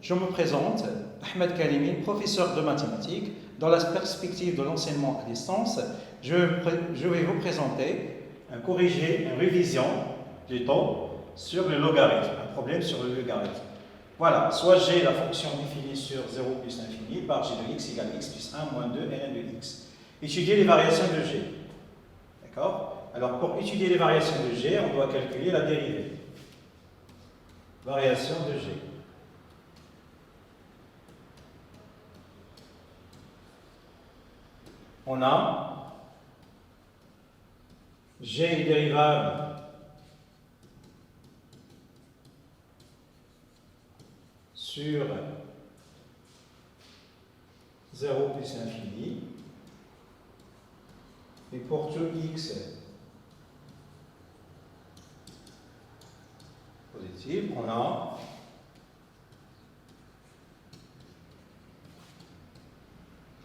je me présente, Ahmed Kalimi, professeur de mathématiques. Dans la perspective de l'enseignement à distance, je vais vous présenter une révision plutôt sur le logarithme, un problème sur le logarithme. Voilà, soit j'ai la fonction définie sur 0 plus l'infini par g de x égale x plus 1 moins 2 ln de x. Étudier les variations de g. D'accord? Alors, pour étudier les variations de g, on doit calculer la dérivée. Variation de g. On a g est dérivable sur 0 plus l'infini. Et pour tout x positif, on a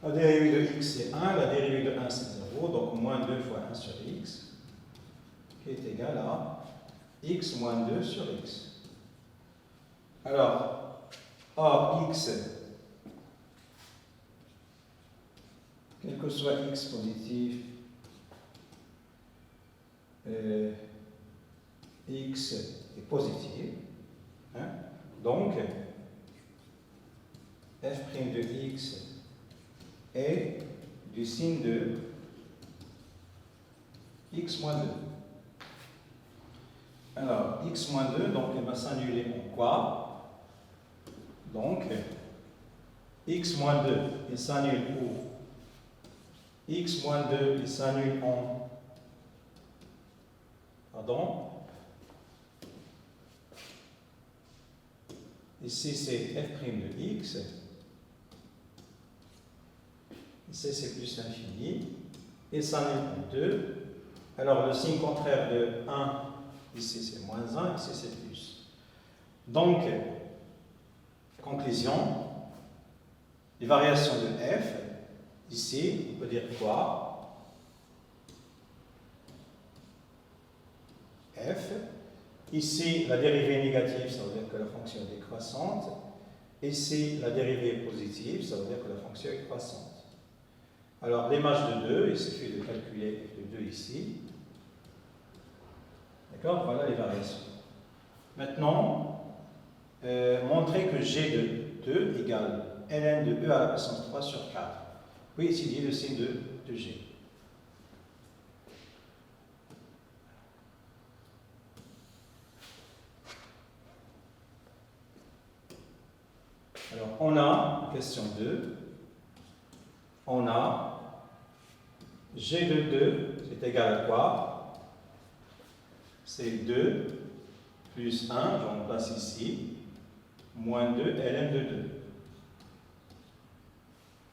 la dérivée de x c'est 1, la dérivée de 1 c'est 0, donc moins 2 fois 1 sur x, qui est égal à x moins 2 sur x. Alors, x, quel que soit x positif, x est positif, hein? Donc f' de x est du signe de x moins 2. Alors, x moins 2, donc elle va s'annuler en quoi? Donc, x moins 2, il s'annule où? X moins 2, il s'annule en... Pardon? Ici, c'est f' de x. Ici, c'est plus l'infini. Il s'annule en 2. Alors, le signe contraire de 1, ici, c'est moins 1, ici, c'est plus. Donc, conclusion, les variations de f, ici, on peut dire quoi? F. Ici, la dérivée négative, ça veut dire que la fonction est décroissante. Ici, la dérivée est positive, ça veut dire que la fonction est croissante. Alors, l'image de 2, il suffit de calculer f de 2 ici. D'accord? Voilà les variations. Maintenant, montrer que g de 2 égale ln de e à la puissance 3 sur 4. Puis étudier le signe de g. Alors, on a, question 2, on a g de 2, c'est égal à quoi? C'est 2 plus 1, j'en place ici, moins 2 ln de 2.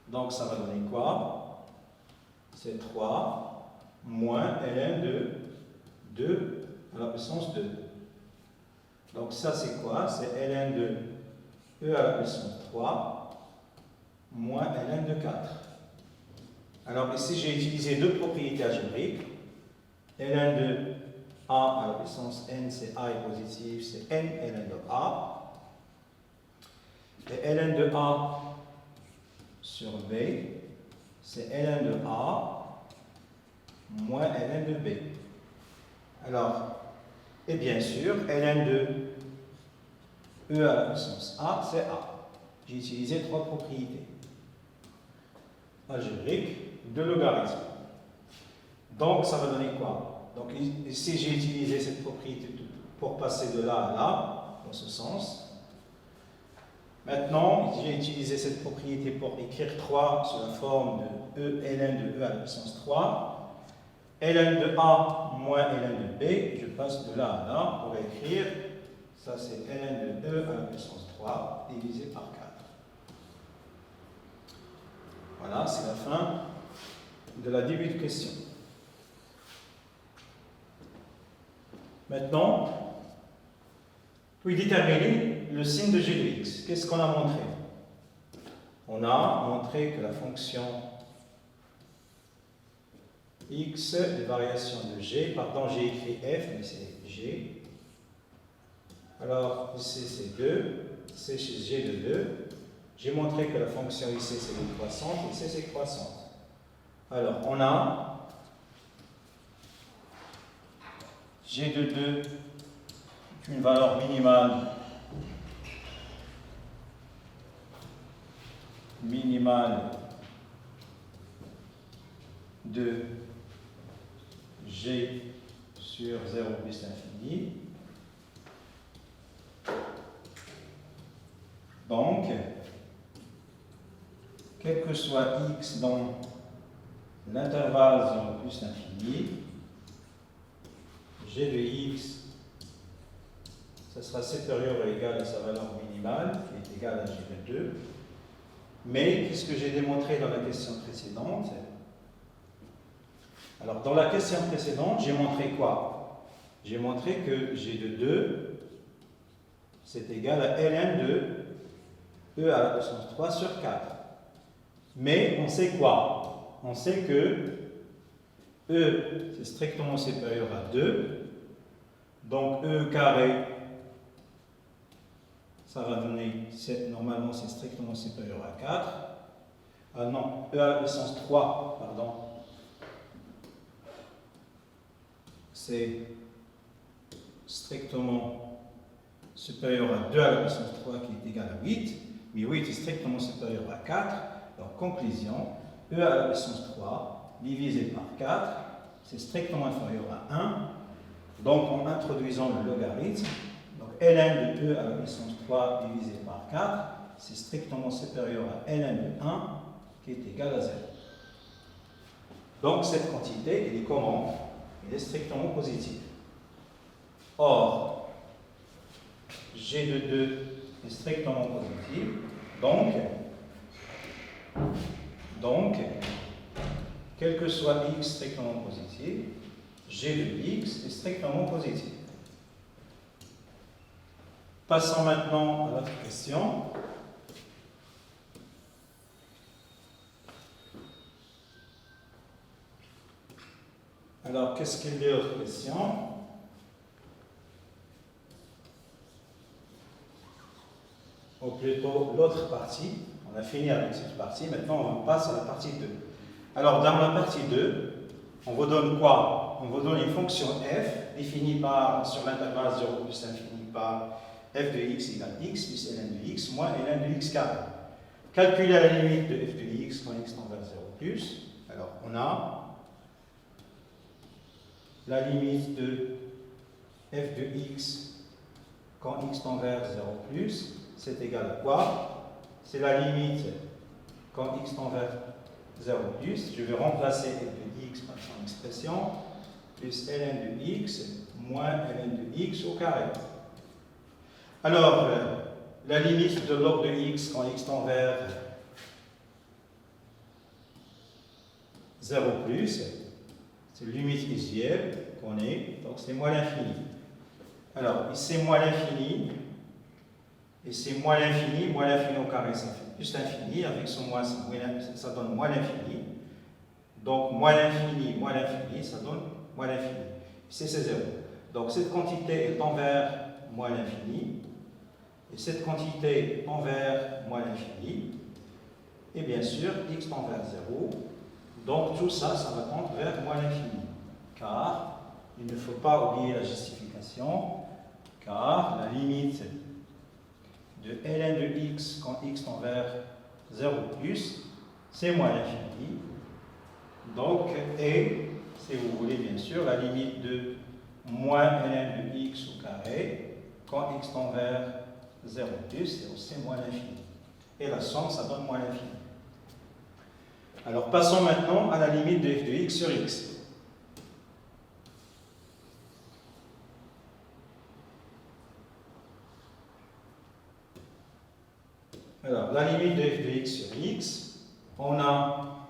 Donc, ça va donner quoi? C'est 3 moins ln de 2 à la puissance 2. Donc, ça, c'est quoi? C'est ln de e à la puissance 3 moins ln de 4. Alors, ici, j'ai utilisé deux propriétés algébriques. ln de a à la puissance n, c'est a est positif, c'est n ln de a. Et ln de a sur b, c'est ln de a moins ln de b. Alors, et bien sûr, ln de e à la puissance a, c'est a. J'ai utilisé trois propriétés algébriques de logarithme. Donc, ça va donner quoi? Donc, ici, j'ai utilisé cette propriété pour passer de là à là, dans ce sens. Maintenant, j'ai utilisé cette propriété pour écrire 3 sous la forme de e ln de e à la puissance 3. ln de a moins ln de b, je passe de là à là pour écrire, ça c'est ln de e à la puissance 3 divisé par 4. Voilà, c'est la fin de la début de question. Maintenant, puis déterminer le signe de g de x. Qu'est-ce qu'on a montré? On a montré que la fonction x, les variations de g, pardon, j'ai écrit f, mais c'est g. Alors, ici c'est 2, c'est chez g de 2. J'ai montré que la fonction ici c'est décroissante, ici c'est croissante. Alors, on a g de 2 est une valeur minimale de g sur 0 plus l'infini. Donc, quel que soit x dans l'intervalle 0 plus l'infini, g de x, ça sera supérieur ou égal à sa valeur minimale, qui est égale à g de 2. Mais, qu'est-ce que j'ai démontré dans la question précédente? Alors, dans la question précédente, j'ai montré quoi? J'ai montré que g de 2, c'est égal à ln de e à la puissance 3 sur 4. Mais on sait quoi? On sait que e, c'est strictement supérieur à 2. Donc, e carré, ça va donner, normalement, c'est strictement supérieur à 4. Ah non, e à la puissance 3, pardon. C'est strictement supérieur à 2 à la puissance 3 qui est égal à 8. Mais 8 est strictement supérieur à 4. Donc, conclusion, e à la puissance 3 divisé par 4, c'est strictement inférieur à 1. Donc, en introduisant le logarithme, donc ln de e à la puissance 3 divisé par 4, c'est strictement supérieur à ln de 1 qui est égal à 0. Donc, cette quantité, elle est comment? Elle est strictement positive. Or, g de 2 est strictement positif. Donc, quel que soit x strictement positif, g de x est strictement positif. Passons maintenant à l'autre question. Alors, qu'est-ce qu'il est l'autre question? Ou plutôt l'autre partie. On a fini avec cette partie. Maintenant, on passe à la partie 2. Alors, dans la partie 2, on vous donne quoi? On vous donne une fonction f définie sur l'intervalle 0 plus l'infini par f de x égale x plus ln de x moins ln de x carré. Calculer la limite de f de x quand x tend vers 0 plus. Alors, on a la limite de f de x quand x tend vers 0 plus, c'est égal à quoi? C'est la limite quand x tend vers 0 plus. Je vais remplacer f de x par son expression, plus ln de x moins ln de x au carré. Alors, la limite de log de x quand x tend vers 0 plus, c'est la limite usuelle qu'on est, donc c'est moins l'infini. Alors, ici, moins l'infini, et c'est moins l'infini au carré, ça fait plus l'infini, avec son moins, ça donne moins l'infini. Donc, moins l'infini, ça donne moins l'infini. Ici, c'est 0. Donc, cette quantité est envers moins l'infini, et cette quantité est envers moins l'infini, et bien sûr, x tend vers 0. Donc, tout ça, ça va tendre vers moins l'infini. Car, il ne faut pas oublier la justification, car la limite de ln de x quand x tend vers 0 plus, c'est moins l'infini. Donc, et, si vous voulez bien sûr, la limite de moins ln de x au carré quand x tend vers 0 plus, c'est aussi moins l'infini. Et la somme, ça donne moins l'infini. Alors, passons maintenant à la limite de f de x sur x. Alors, la limite de f de x sur x, on a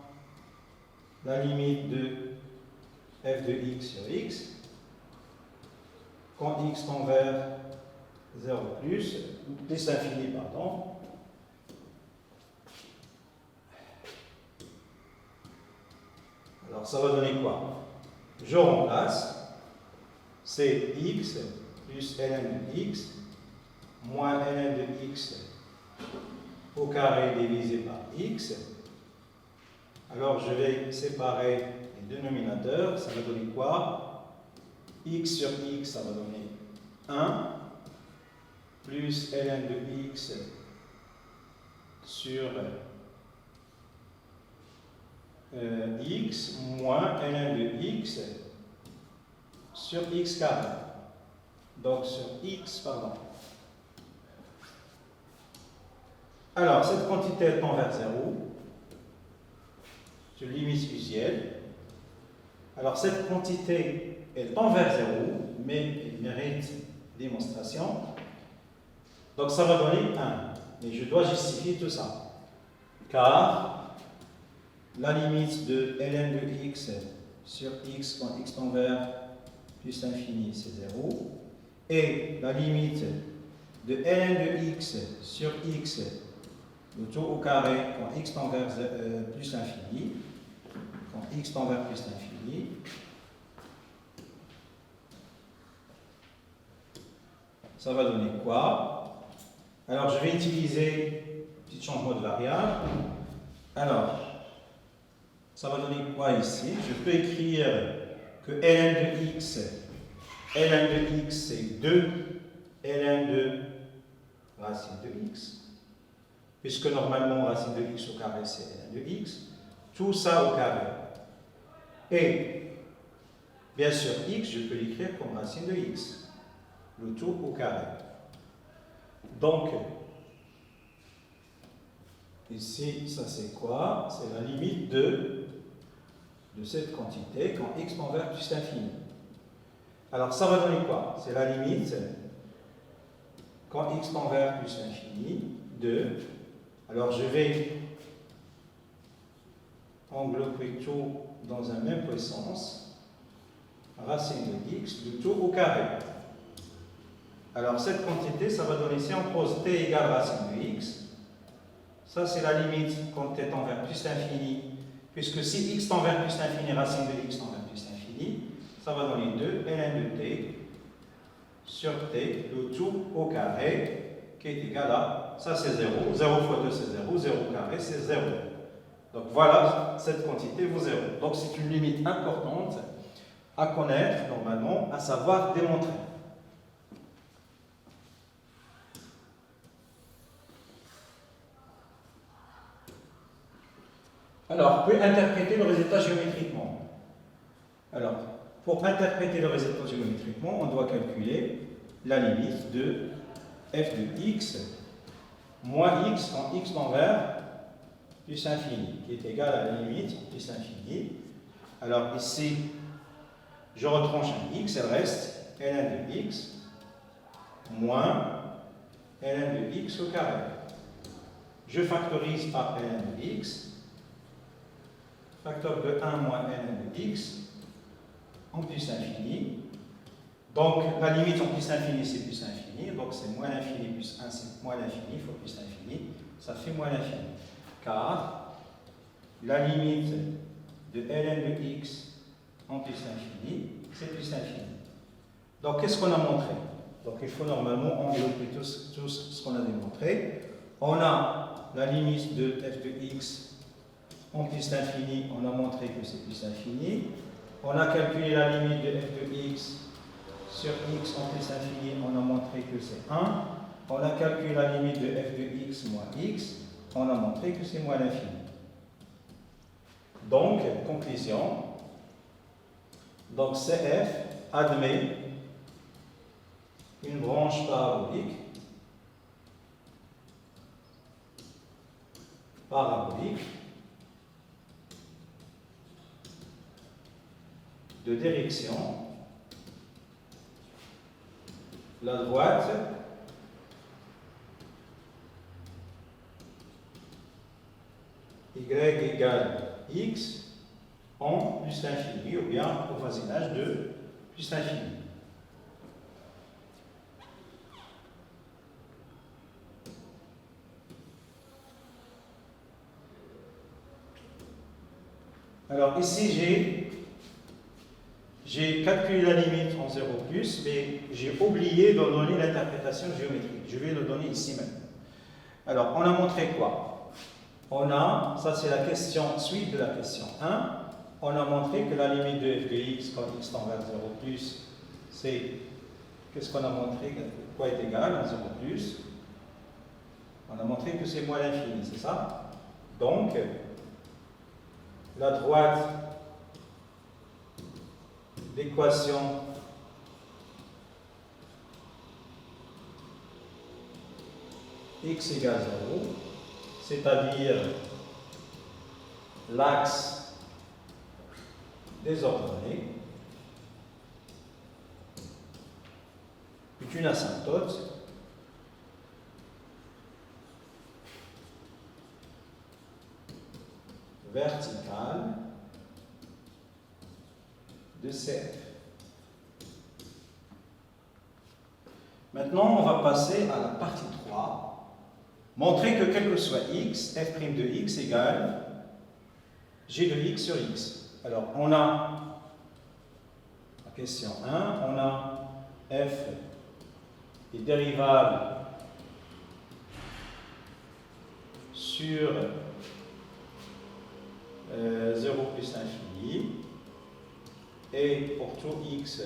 la limite de f de x sur x quand x tend vers 0 plus l'infini, pardon. Alors, ça va donner quoi? Je remplace, c'est x plus ln de x moins ln de x au carré divisé par x. Alors je vais séparer les dénominateurs, ça va donner quoi? X sur x, ça va donner 1, plus ln de x sur x, moins ln de x sur x carré. Donc sur x, pardon. Alors, cette quantité elle tend vers 0. C'est une limite usuelle. Alors, cette quantité elle tend vers 0, mais elle mérite démonstration. Donc, ça va donner 1. Mais je dois justifier tout ça. Car la limite de ln de x sur x quand x tend vers plus l'infini, c'est 0. Et la limite de ln de x sur x, le tout au carré, quand x tend vers plus l'infini, quand x tend vers plus l'infini, ça va donner quoi? Alors, je vais utiliser un petit changement de variable. Alors, ça va donner quoi ici? Je peux écrire que ln de x c'est 2 ln de racine de x, puisque normalement racine de x au carré c'est ln de x, tout ça au carré. Et bien sûr x, je peux l'écrire comme racine de x, le tout au carré. Donc, ici, ça c'est quoi? C'est la limite de cette quantité quand x tend vers plus l'infini. Alors, ça va donner quoi? C'est la limite quand x tend vers plus l'infini de. Alors, je vais englober tout dans un même puissance, racine de x, de tout au carré. Alors, cette quantité, ça va donner, si on pose t égale racine de x, ça c'est la limite quand t tend vers plus l'infini, puisque si x tend vers plus l'infini, racine de x tend vers plus l'infini, ça va donner 2 ln de t sur t, le tout au carré, qui est égal à, ça c'est 0, 0 fois 2 c'est 0, 0 carré c'est 0. Donc voilà, cette quantité vaut 0. Donc c'est une limite importante à connaître normalement, à savoir démontrer. Alors, on peut interpréter le résultat géométriquement. Alors, pour interpréter le résultat géométriquement, on doit calculer la limite de f de x moins x quand x tend vers plus infini, qui est égal à la limite plus infini. Alors ici, je retranche un x, il reste ln de x moins ln de x au carré. Je factorise par ln de x, facteur de 1 moins ln de x en plus infini. Donc la limite en plus infini, c'est plus infini, donc c'est moins l'infini plus 1, c'est moins l'infini, fois plus l'infini, ça fait moins l'infini. Car la limite de ln de x en plus l'infini, c'est plus l'infini. Donc qu'est-ce qu'on a montré? Donc il faut normalement englober tout ce qu'on a démontré. On a la limite de f de x en plus l'infini, on a montré que c'est plus l'infini. On a calculé la limite de f de x sur x en plus infini, on a montré que c'est 1. On a calculé la limite de f de x moins x, on a montré que c'est moins l'infini. Donc, conclusion, donc CF admet une branche parabolique de direction la droite y égale x en plus l'infini ou bien au voisinage de plus l'infini. Alors ici J'ai calculé la limite en 0 plus, mais j'ai oublié de donner l'interprétation géométrique. Je vais le donner ici maintenant. Alors, on a montré quoi? Ça c'est la question, suite de la question 1. On a montré que la limite de f de x quand x tend vers 0 plus, c'est, qu'est-ce qu'on a montré? Quoi est égal à 0 plus? On a montré que c'est moins l'infini, c'est ça? Donc, la droite d'équation x égale 0, c'est-à-dire l'axe des ordonnées, est une asymptote verticale de CF. Maintenant, on va passer à la partie 3. Montrer que quel que soit x, f' de x égale g de x sur x. Alors, on a, la question 1, on a f est dérivable sur 0 plus infini, et pour tout x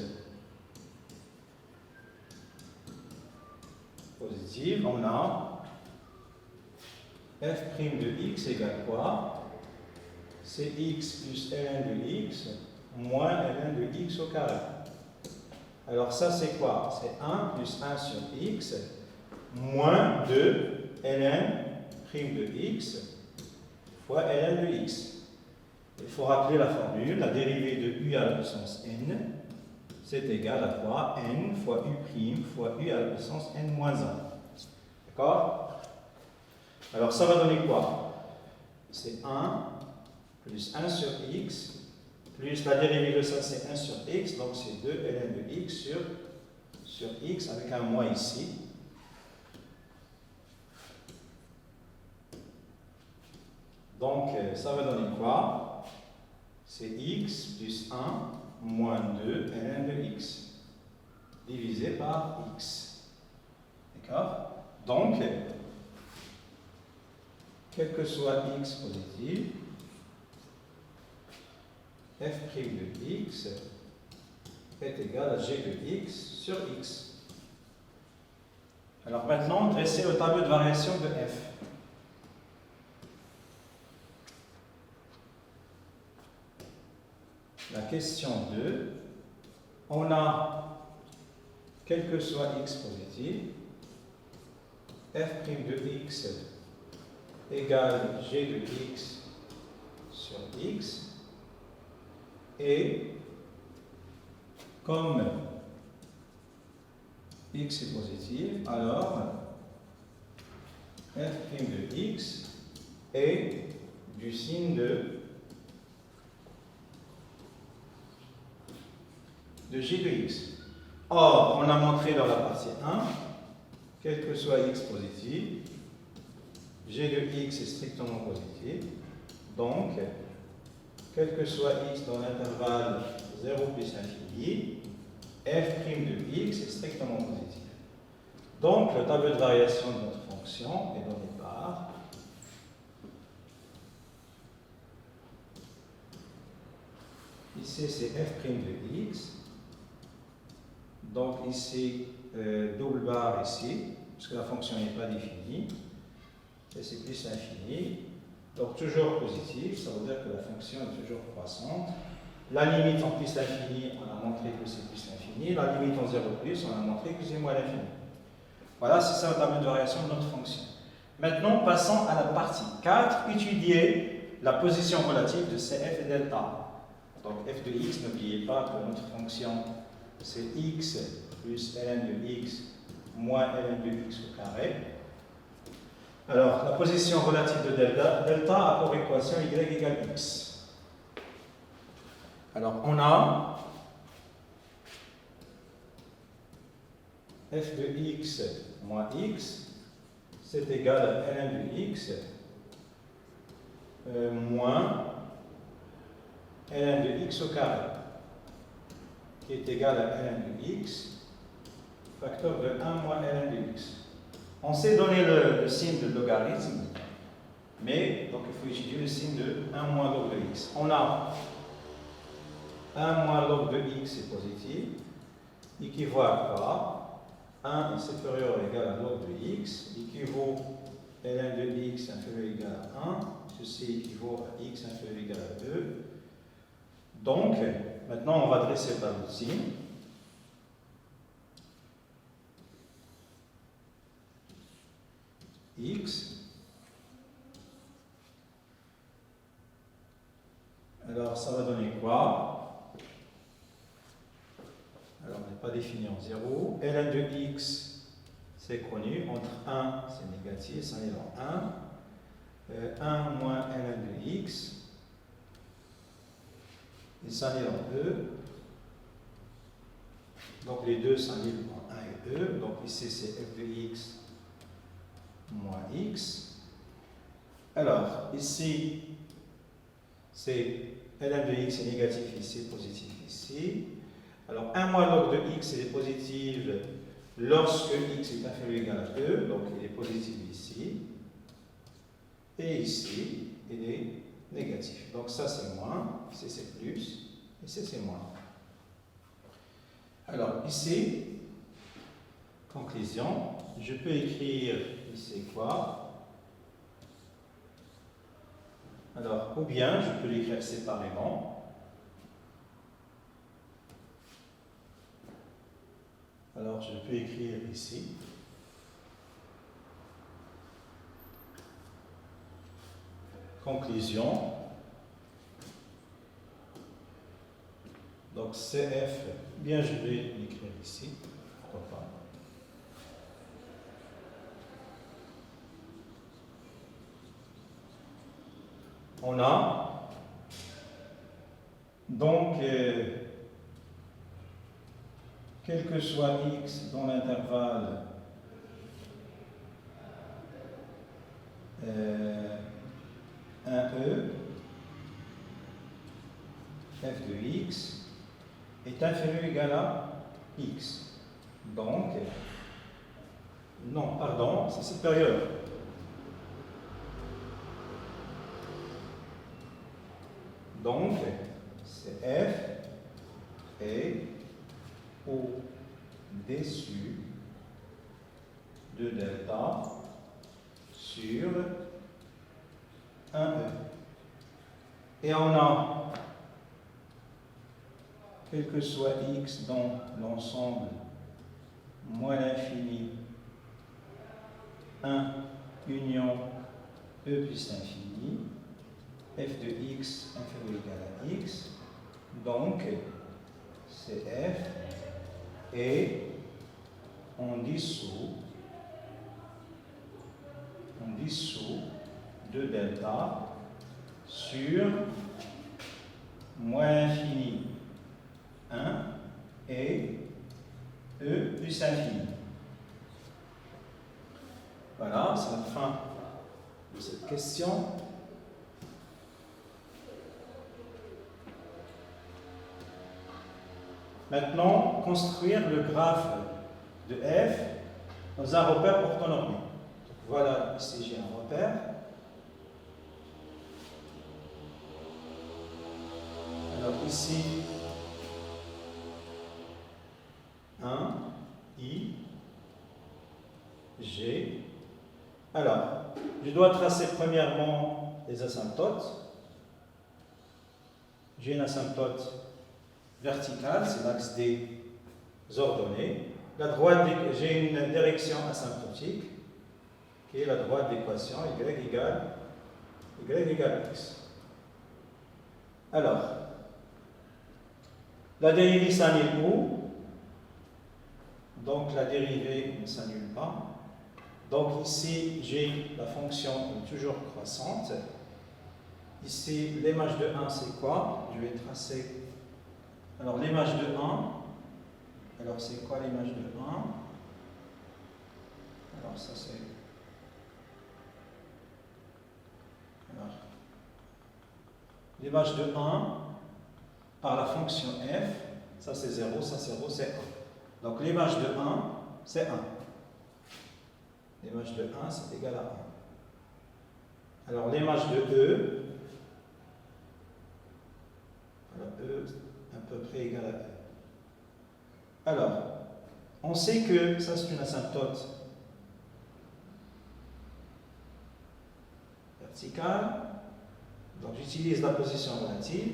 positif, on a f' de x égale quoi? C'est x plus ln de x moins ln de x au carré. Alors ça c'est quoi? C'est 1 plus 1 sur x moins 2 ln' de x fois ln de x. Il faut rappeler la formule, la dérivée de u à la puissance n, c'est égal à quoi? N fois u' fois u à la puissance n moins 1. D'accord? Alors ça va donner quoi? C'est 1 plus 1 sur x, plus la dérivée de ça c'est 1 sur x, donc c'est 2 ln de x sur x avec un moins ici. Donc ça va donner quoi? C'est x plus 1 moins 2 ln de x divisé par x. D'accord? Donc, quel que soit x positif, f' de x est égal à g de x sur x. Alors maintenant, dressez le tableau de variation de f. La question 2, on a, quel que soit x positif, f' de x égale g de x sur x, et comme x est positif, alors f' de x est du signe de g de x. Or, on a montré dans la partie 1, quel que soit x positif, g de x est strictement positif. Donc, quel que soit x dans l'intervalle 0 plus infini, f' de x est strictement positif. Donc, le tableau de variation de notre fonction est donné par ici c'est f' de x. Donc ici, double barre ici, parce que la fonction n'est pas définie. Et c'est plus l'infini. Donc toujours positif, ça veut dire que la fonction est toujours croissante. La limite en plus l'infini, on a montré que c'est plus l'infini. La limite en 0 plus, on a montré que c'est moins l'infini. Voilà, c'est ça le tableau de variation de notre fonction. Maintenant, passons à la partie 4, étudier la position relative de CF et delta. Donc f de x, n'oubliez pas que notre fonction c'est x plus ln de x moins ln de x au carré. Alors, la position relative de delta a pour équation y égale x. Alors, on a f de x moins x, c'est égal à ln de x moins ln de x au carré. qui est égal à ln de x, facteur de 1 moins ln de x. On sait donner le signe de logarithme, mais donc il faut étudier le signe de 1 moins log de x. On a 1 moins log de x est positif, équivaut à quoi? 1 est supérieur ou égal à log de x, équivaut ln de x inférieur ou égal à 1, ceci équivaut à x inférieur ou égal à 2. Donc, maintenant on va dresser le tableau de signes. X. Alors ça va donner quoi? Alors on n'est pas défini en 0. ln de x, c'est connu. Entre 1, c'est négatif, ça est en 1. 1 moins ln de x. Et ça est en E. Donc les deux s'annulent en 1 et E. Donc ici c'est f de x moins x. Alors ici c'est ln de x est négatif ici, positif ici. Alors 1 moins log de x est positif lorsque x est inférieur ou égal à 2, donc il est positif ici. Et ici, il est négatif. Donc ça c'est moins, ici c'est plus, ici c'est moins. Alors ici, conclusion, je peux écrire ici quoi? Alors, ou bien je peux l'écrire séparément. Alors je peux écrire ici. Conclusion. Donc CF, bien je vais l'écrire ici, pourquoi pas. On a donc, quel que soit x dans l'intervalle 1e, f de x est inférieur ou égal à x. Donc, non, pardon, c'est supérieur. Donc, c'est f est au-dessus de delta sur 1e. Et on a, quel que soit x dans l'ensemble moins l'infini 1 union e plus l'infini, f de x inférieur ou égal à x, donc c'est f et on dissout de delta sur moins l'infini 1 et e plus infini. Voilà, c'est la fin de cette question. Maintenant, construire le graphe de f dans un repère orthonormé. Voilà, ici j'ai un repère. Alors ici, 1, I, G. Alors, je dois tracer premièrement les asymptotes. J'ai une asymptote verticale, c'est l'axe des ordonnées. La droite, j'ai une direction asymptotique, qui est la droite d'équation y égale x. Alors, la dérivée s'annule où? Donc la dérivée ne s'annule pas. Donc ici, j'ai la fonction toujours croissante. Ici, l'image de 1, c'est quoi? Je vais tracer. Alors l'image de 1, alors c'est quoi l'image de 1? Alors ça c'est... L'image de 1 par la fonction f, ça c'est 0, ça c'est 0, c'est 1. Donc l'image de 1, c'est 1. L'image de 1, c'est égal à 1. Alors l'image de E, alors E à peu près égal à E. Alors, on sait que ça c'est une asymptote verticale. Donc j'utilise la position relative.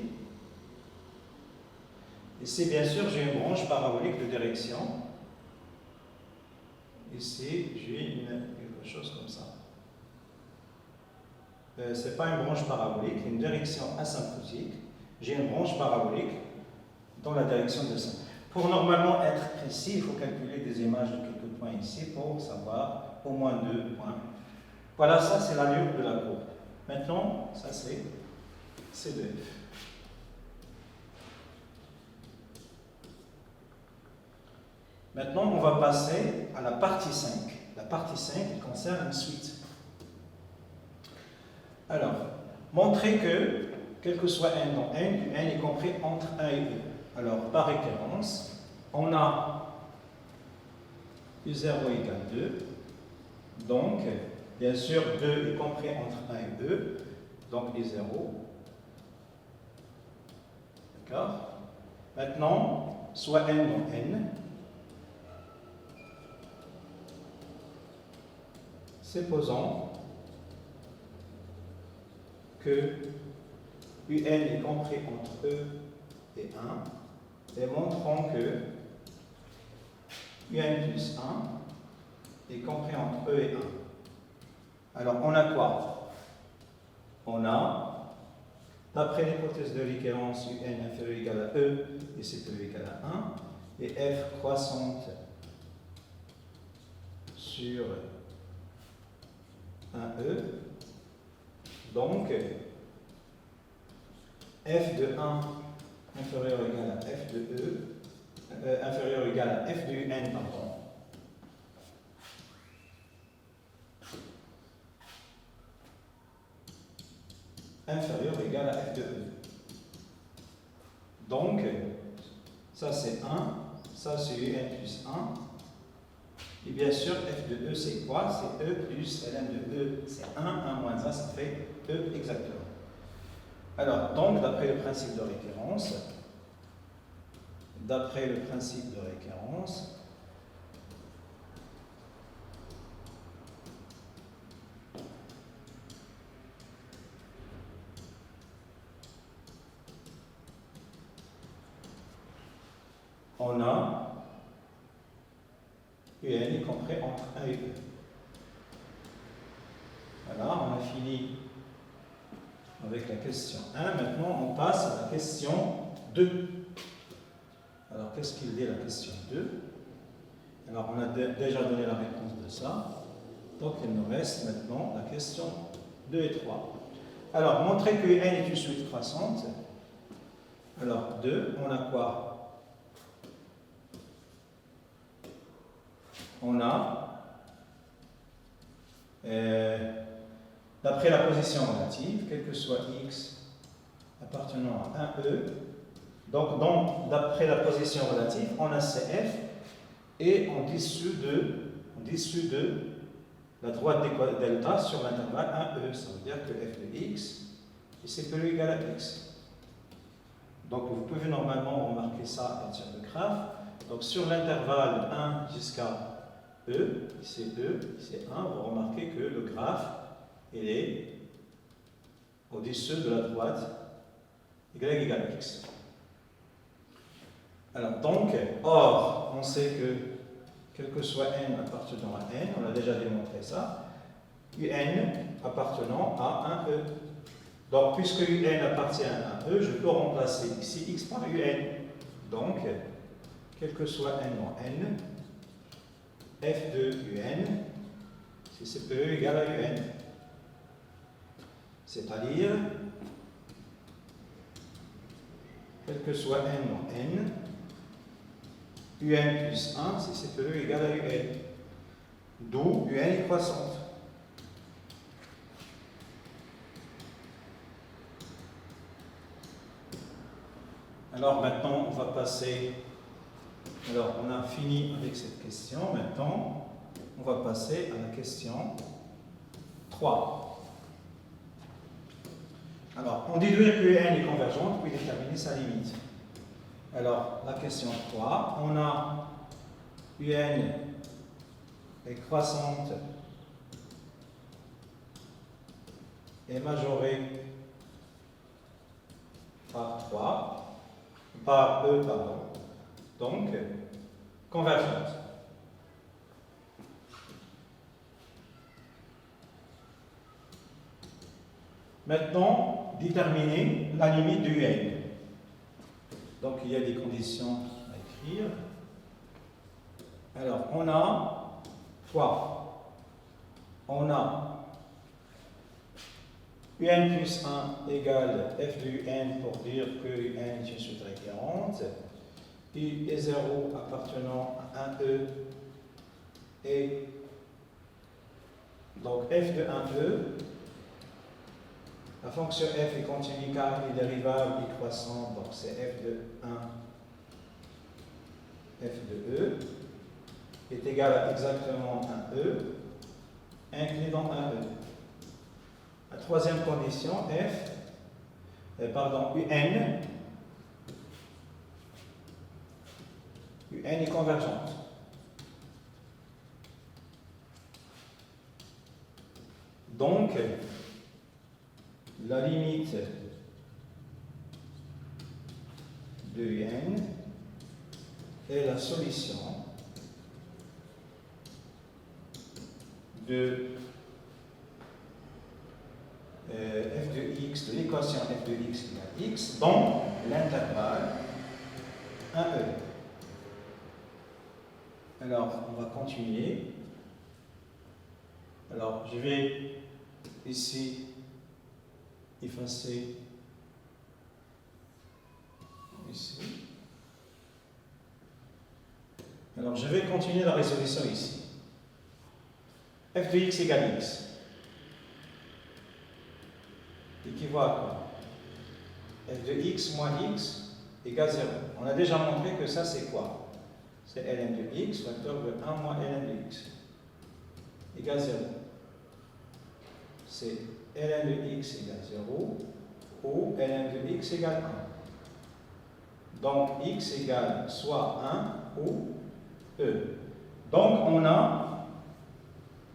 Ici, bien sûr, j'ai une branche parabolique de direction. Ici, j'ai quelque chose comme ça. Ce n'est pas une branche parabolique, une direction asymptotique. J'ai une branche parabolique dans la direction de ça. Pour normalement être précis, il faut calculer des images de quelques points ici pour savoir au moins 2 points. Voilà, ça c'est l'allure de la courbe. Maintenant, ça c'est C de F. Maintenant, on va passer à la partie 5. La partie 5, elle concerne une suite. Alors, montrer que, quel que soit n dans n, n est compris entre 1 et E. Alors, par référence, on a U0 égale 2. Donc, bien sûr, 2 est compris entre 1 et E. Donc, U0. D'accord? Maintenant, soit n dans n. Supposons que UN est compris entre E et 1 et montrons que UN plus 1 est compris entre E et 1. Alors on a quoi? On a, d'après l'hypothèse de récurrence, UN inférieur ou égal à E et CPE égal à 1 et F croissante sur 1E. Donc, f de 1 inférieur ou égal à f de E, inférieur ou égal à f de UN, pardon. Inférieur ou égal à f de E. Donc, ça c'est 1, ça c'est UN plus 1. Et bien sûr, f de E, c'est quoi? C'est E plus ln de E, c'est 1, 1 moins 1, ça fait E exactement. Alors, donc, d'après le principe de récurrence, on a UN est compris entre 1 et E. Voilà, on a fini avec la question 1. Maintenant, on passe à la question 2. Alors, qu'est-ce qu'il dit la question 2? Alors, on a déjà donné la réponse de ça. Donc, il nous reste maintenant la question 2 et 3. Alors, montrer que n est une suite croissante. Alors, 2, on a quoi? On a, d'après la position relative, quel que soit x appartenant à 1e, donc d'après la position relative, on a CF, et on dissout de la droite delta sur l'intervalle 1e. Ça veut dire que f de x est CPE égale à x. Donc vous pouvez normalement remarquer ça à partir de graphe. Donc sur l'intervalle 1 jusqu'à E, c'est 1, vous remarquez que le graphe, il est au-dessus de la droite y égale x. Alors donc, or, on sait que quel que soit n appartenant à n, on a déjà démontré ça, un appartenant à 1e. Donc, puisque un appartient à 1e, je peux remplacer ici x par un. Donc, quel que soit n dans n, f de un, c'est CPE égale à un. C'est-à-dire, quel que soit n dans n, un plus 1, c'est CPE égale à un. D'où un est croissante. Alors maintenant, on va passer. Alors, on a fini avec cette question. Maintenant, on va passer à la question 3. Alors, on déduire que n est convergente, puis déterminer sa limite. Alors, la question 3, on a un est croissante et majorée par 3, par E, pardon. Donc, convergente. Maintenant, déterminer la limite du n. Donc, il y a des conditions à écrire. Alors, on a quoi? On a un plus 1 égale f de un pour dire que un est une suite récurrente. U est 0 appartenant à un E et donc f de 1E. La fonction f est continue car elle est dérivable et croissante, donc c'est f de 1, f de E est égal à exactement un E, inclus dans un E. La troisième condition, UN est convergente. Donc, la limite de UN est la solution de f de x, de l'équation f de x égale x, dont l'intégrale 1e. Alors, on va continuer. Alors, je vais ici effacer ici. Alors, je vais continuer la résolution ici. f de x égale x. Équivaut à quoi? f de x moins x égale 0. On a déjà montré que ça, c'est quoi? C'est ln de x, facteur de 1 moins ln de x, égale 0. C'est ln de x égale 0, ou ln de x égale 1. Donc, x égale soit 1 ou e. Donc, on a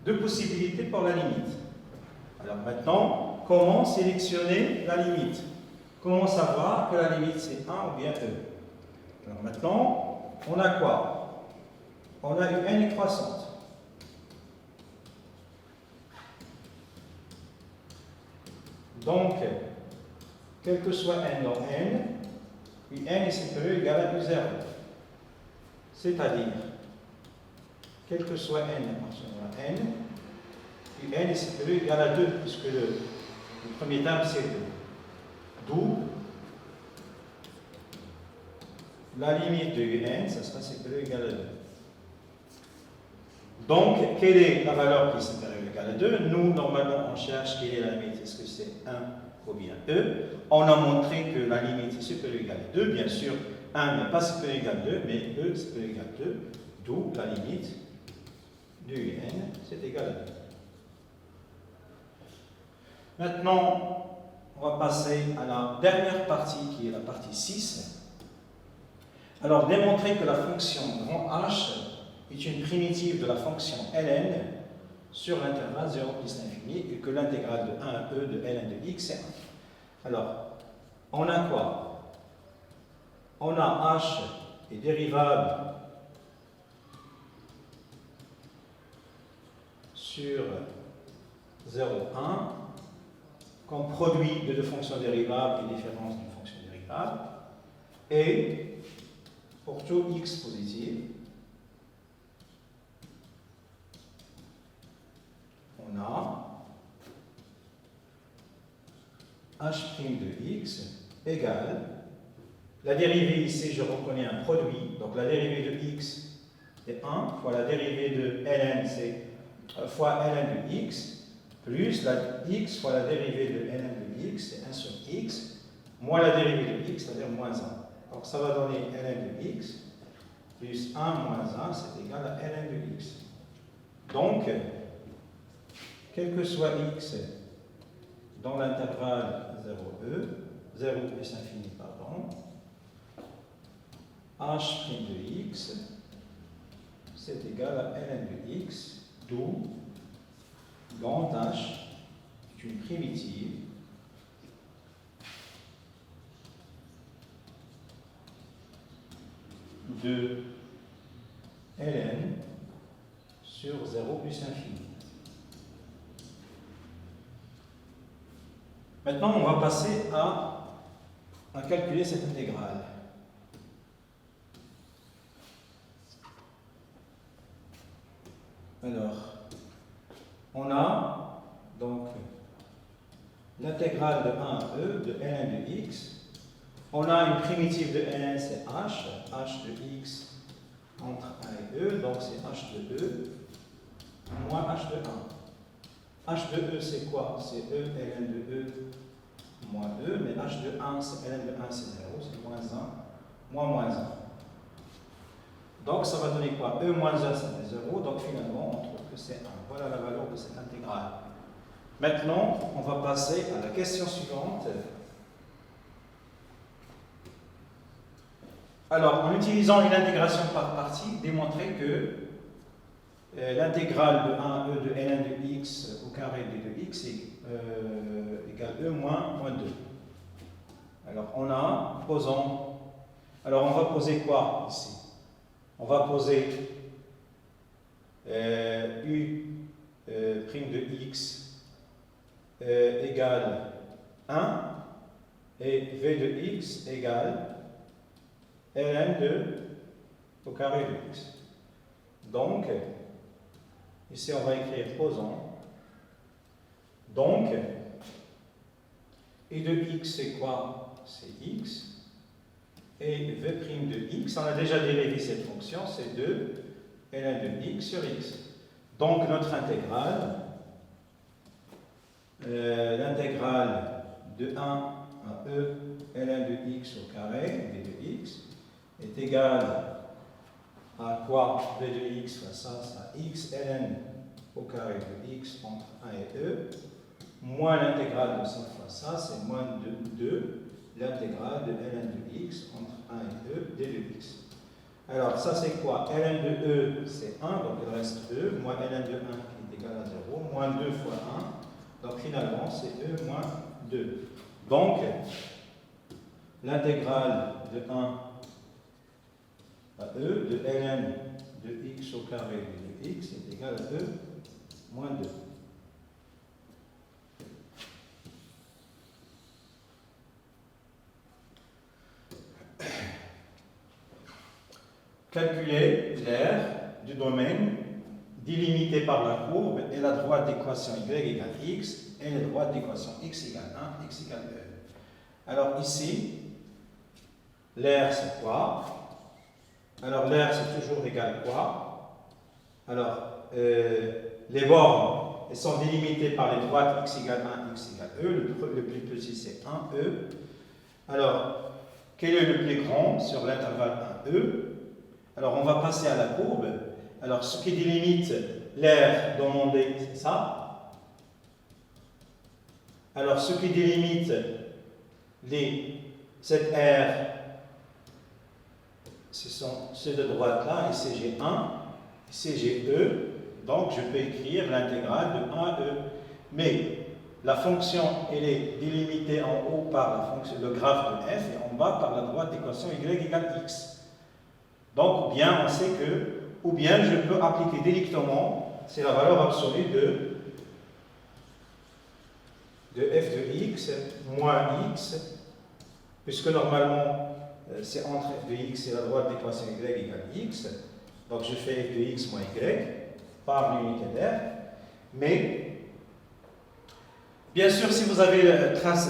deux possibilités pour la limite. Alors maintenant, comment sélectionner la limite? Comment savoir que la limite c'est 1 ou bien e? Alors maintenant, on a quoi? On a une n est croissante. Donc, quel que soit n dans n, une n est supérieure ou égale à u0. C'est-à-dire, quel que soit n appartenant à n, une n est supérieure ou égale à 2, puisque le premier terme c'est 2. D'où la limite de un, ça sera supérieur ou égal à 2. Donc, quelle est la valeur qui est supérieure ou égale à 2? Nous, normalement, on cherche quelle est la limite. Est-ce que c'est 1 ou bien e? On a montré que la limite est supérieure ou égale à 2. Bien sûr, 1 n'est pas supérieur ou égal à 2, mais e est supérieur ou égal à 2. D'où la limite de un, c'est égal à 2. Maintenant, on va passer à la dernière partie, qui est la partie 6. Alors, démontrer que la fonction grand H est une primitive de la fonction ln sur l'intervalle 0 plus l'infini et que l'intégrale de 1 à e de ln de x est 1. Alors, on a quoi? On a h est dérivable sur 0, 1 comme produit de deux fonctions dérivables et différence d'une fonction dérivable. Et pour tout x positif, on a h' de x égale, la dérivée ici, je reconnais un produit, donc la dérivée de x est 1 fois la dérivée de ln, c'est fois ln de x, plus la x fois la dérivée de ln de x, c'est 1 sur x, moins la dérivée de x, c'est-à-dire moins 1. Donc ça va donner ln de x plus 1 moins 1, c'est égal à ln de x. Donc, quel que soit x dans l'intervalle 0e, 0 plus infini, pardon, h' de x, c'est égal à ln de x, d'où grand H est une primitive de ln sur 0 plus infini. Maintenant, on va passer à calculer cette intégrale. Alors, on a donc l'intégrale de 1 à e de ln de x. On a une primitive de ln, c'est h de x entre 1 et e, donc c'est h de e moins h de 1. h de e, c'est quoi? C'est e ln de e moins e, mais h de 1, c'est ln de 1, c'est 0, c'est moins 1, moins 1. Donc ça va donner quoi? E moins 1, ça fait 0, donc finalement on trouve que c'est 1. Voilà la valeur de cette intégrale. Maintenant, on va passer à la question suivante. Alors, en utilisant une intégration par partie, démontrer que l'intégrale de 1 e de ln de x au carré de x est égale e moins 2. Alors, on va poser quoi ici? On va poser u prime de x égale 1 et v de x égale ln au carré de x. Donc, ici on va écrire posons. Donc, i de x c'est quoi? C'est x. Et v' de x, on a déjà dérivé cette fonction, c'est 2 ln de x sur x. Donc, notre intégrale, l'intégrale de 1 à e ln de x au carré, v de x, est égale à quoi? V de x fois ça, x ln au carré de x entre 1 et e, moins l'intégrale de ça fois ça, c'est moins 2 l'intégrale de ln de x entre 1 et e d de x. Alors ça c'est quoi? Ln de e c'est 1, donc il reste e, moins ln de 1 qui est égal à 0, moins 2 fois 1, donc finalement c'est e moins 2. Donc l'intégrale de 1 à e de ln de x au carré de x est égal à e moins 2. Calculer l'aire du domaine délimité par la courbe et la droite d'équation y égale x et la droite d'équation x égale 1, x égale e. Alors ici, l'aire c'est quoi? Alors l'aire c'est toujours égal quoi? Alors les bornes elles sont délimitées par les droites x égale 1, x égale e. Le plus petit c'est 1e. Alors quel est le plus grand sur l'intervalle 1e? Alors on va passer à la courbe. Alors ce qui délimite l'aire demandée c'est ça. Alors ce qui délimite cette aire, ce sont ces deux droites-là, ici j'ai 1, ici j'ai e, donc je peux écrire l'intégrale de 1 à e. Mais la fonction, elle est délimitée en haut par la fonction, le graphe de f et en bas par la droite d'équation y égale x. Donc, bien, on sait que, ou bien je peux appliquer directement, c'est la valeur absolue de f de x moins x, puisque normalement, c'est entre f de x et la droite d'équation y égale x. Donc, je fais f de x moins y par l'unité d'aire. Mais, bien sûr, si vous avez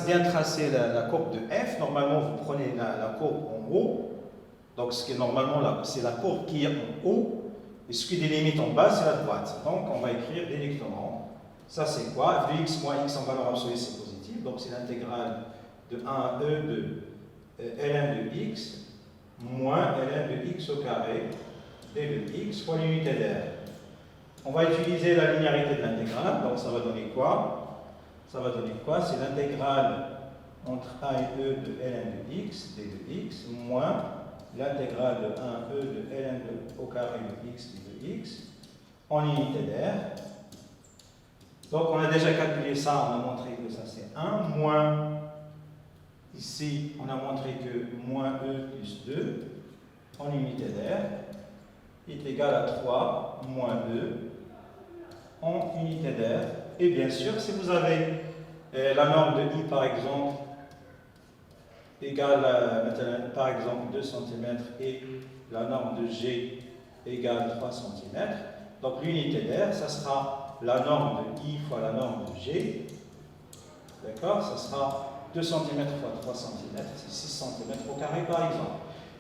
bien tracé la courbe de f, normalement, vous prenez la courbe en haut. Donc, ce qui est normalement, c'est la courbe qui est en haut, et ce qui délimite en bas, c'est la droite. Donc, on va écrire directement. Ça, c'est quoi? F de x moins x en valeur absolue, c'est positif. Donc, c'est l'intégrale de 1 à e de ln de x moins ln de x au carré d de x fois l'unité d'air. On va utiliser la linéarité de l'intégrale, donc ça va donner quoi? Ça va donner quoi? C'est l'intégrale entre a et e de ln de x, d de x, moins l'intégrale de 1e de ln au carré de x, d de x, en unité d'air. Donc on a déjà calculé ça, on a montré que ça c'est 1, moins, ici on a montré que moins e plus 2, en unité d'air, est égal à 3, moins 2, en unité d'air. Et bien sûr, si vous avez la norme de I par exemple, égale par exemple 2 cm et la norme de G égale 3 cm. Donc l'unité d'air, ça sera la norme de I fois la norme de G. D'accord? Ça sera 2 cm fois 3 cm, c'est 6 cm au carré par exemple.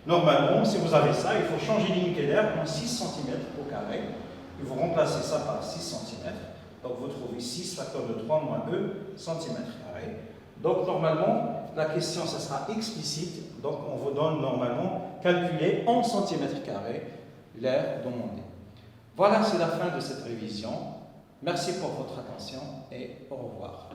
Normalement, si vous avez ça, il faut changer l'unité d'air en 6 cm au carré. Et vous remplacez ça par 6 cm. Donc vous trouvez 6 facteur de 3 moins E cm². Donc normalement, la question, ça sera explicite. Donc on vous donne normalement calculer en centimètres carrés l'air demandé. Voilà, c'est la fin de cette révision. Merci pour votre attention et au revoir.